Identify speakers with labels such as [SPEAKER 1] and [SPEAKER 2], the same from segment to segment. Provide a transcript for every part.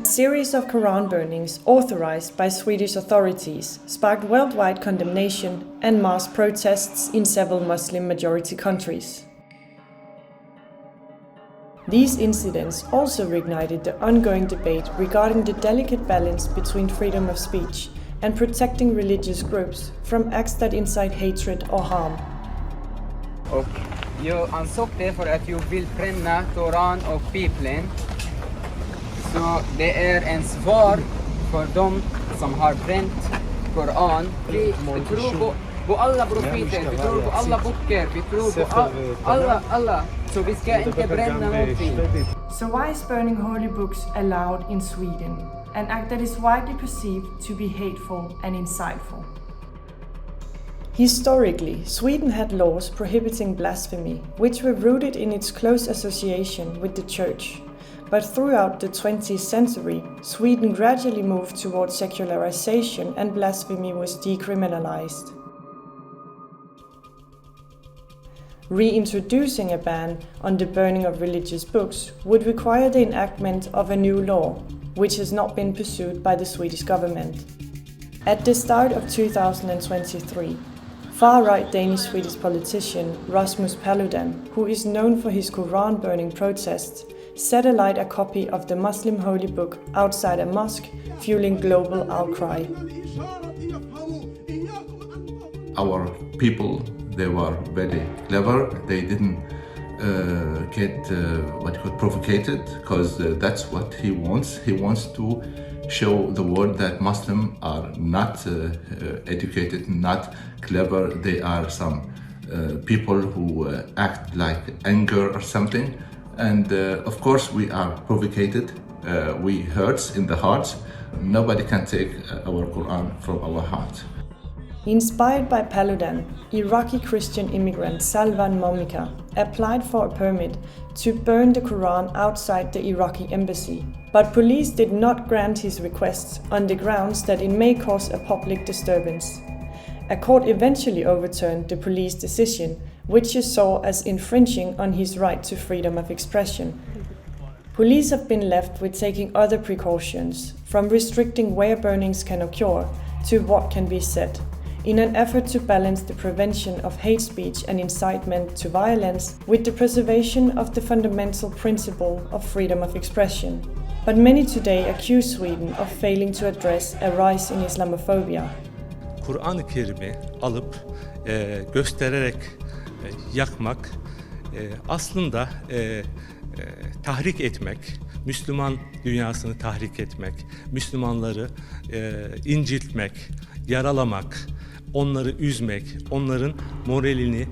[SPEAKER 1] A series of Quran burnings authorized by Swedish authorities sparked worldwide condemnation and mass protests in several Muslim-majority countries. These incidents also reignited the ongoing debate regarding the delicate balance between freedom of speech and protecting religious groups from acts that incite hatred or harm.
[SPEAKER 2] Och jag ansåg det för att jag vill bränna Koran och Bibeln. Så det är en svar för dem som har bränt Koran. Vi tror på alla profeter, vi tror på alla böcker, vi tror på alla. Så vi ska inte bränna någonting.
[SPEAKER 1] So why is burning holy books allowed in Sweden? An act that is widely perceived to be hateful and insightful. Historically, Sweden had laws prohibiting blasphemy, which were rooted in its close association with the Church. But throughout the 20th century, Sweden gradually moved towards secularization and blasphemy was decriminalized. Reintroducing a ban on the burning of religious books would require the enactment of a new law, which has not been pursued by the Swedish government. At the start of 2023, far-right Danish-Swedish politician Rasmus Paludan, who is known for his Quran burning protests, set alight a copy of the Muslim holy book outside a mosque, fueling global outcry.
[SPEAKER 3] Our people, they were very clever. They didn't get provocated, because that's what he wants. He wants to show the world that Muslims are not educated, not clever. They are some people who act like anger or something. And of course we are provocated. We hurts in the heart. Nobody can take our Quran from our heart.
[SPEAKER 1] Inspired by Paludan, Iraqi Christian immigrant Salvan Momika applied for a permit to burn the Quran outside the Iraqi embassy, but police did not grant his request on the grounds that it may cause a public disturbance. A court eventually overturned the police decision, which he saw as infringing on his right to freedom of expression. Police have been left with taking other precautions, from restricting where burnings can occur to what can be said, in an effort to balance the prevention of hate speech and incitement to violence with the preservation of the fundamental principle of freedom of expression. But many today accuse Sweden of failing to address a rise in Islamophobia.
[SPEAKER 4] Kur'an-ı Kerim'i alıp göstererek yakmak aslında tahrik etmek, Müslüman dünyasını tahrik etmek, Müslümanları incitmek, yaralamak, onları üzmek, onların moralini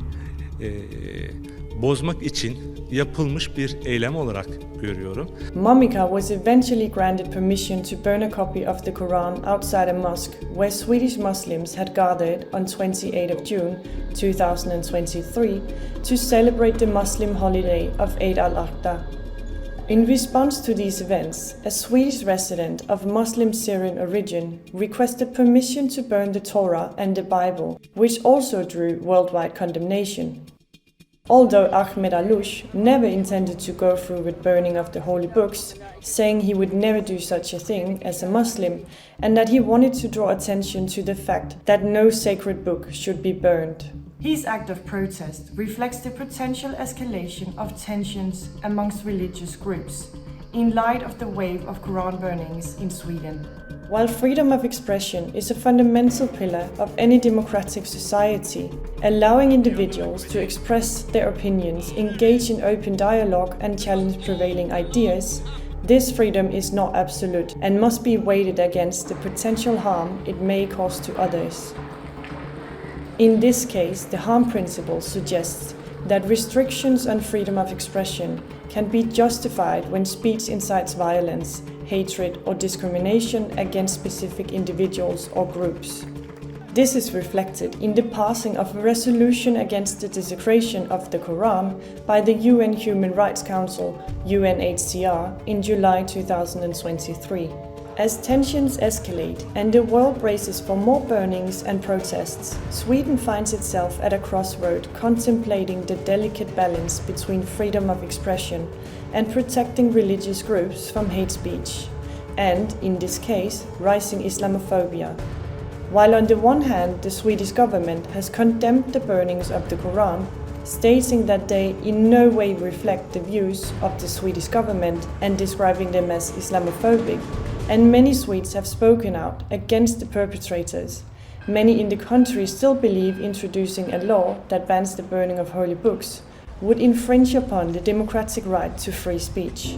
[SPEAKER 4] bozmak için yapılmış bir eylem olarak görüyorum.
[SPEAKER 1] Momika was eventually granted permission to burn a copy of the Quran outside a mosque where Swedish Muslims had gathered on 28 of June 2023 to celebrate the Muslim holiday of Eid al-Adha. In response to these events, a Swedish resident of Muslim Syrian origin requested permission to burn the Torah and the Bible, which also drew worldwide condemnation. Although Ahmed Alush never intended to go through with burning of the holy books, saying he would never do such a thing as a Muslim, and that he wanted to draw attention to the fact that no sacred book should be burned. His act of protest reflects the potential escalation of tensions amongst religious groups, in light of the wave of Quran burnings in Sweden. While freedom of expression is a fundamental pillar of any democratic society, allowing individuals to express their opinions, engage in open dialogue and challenge prevailing ideas, this freedom is not absolute and must be weighed against the potential harm it may cause to others. In this case, the harm principle suggests that restrictions on freedom of expression can be justified when speech incites violence, hatred, or discrimination against specific individuals or groups. This is reflected in the passing of a resolution against the desecration of the Quran by the UN Human Rights Council, UNHCR, in July 2023. As tensions escalate and the world braces for more burnings and protests, Sweden finds itself at a crossroad contemplating the delicate balance between freedom of expression and protecting religious groups from hate speech. and, in this case, rising Islamophobia. While on the one hand the Swedish government has condemned the burnings of the Quran, stating that they in no way reflect the views of the Swedish government and describing them as Islamophobic, and many Swedes have spoken out against the perpetrators. Many in the country still believe introducing a law that bans the burning of holy books would infringe upon the democratic right to free speech.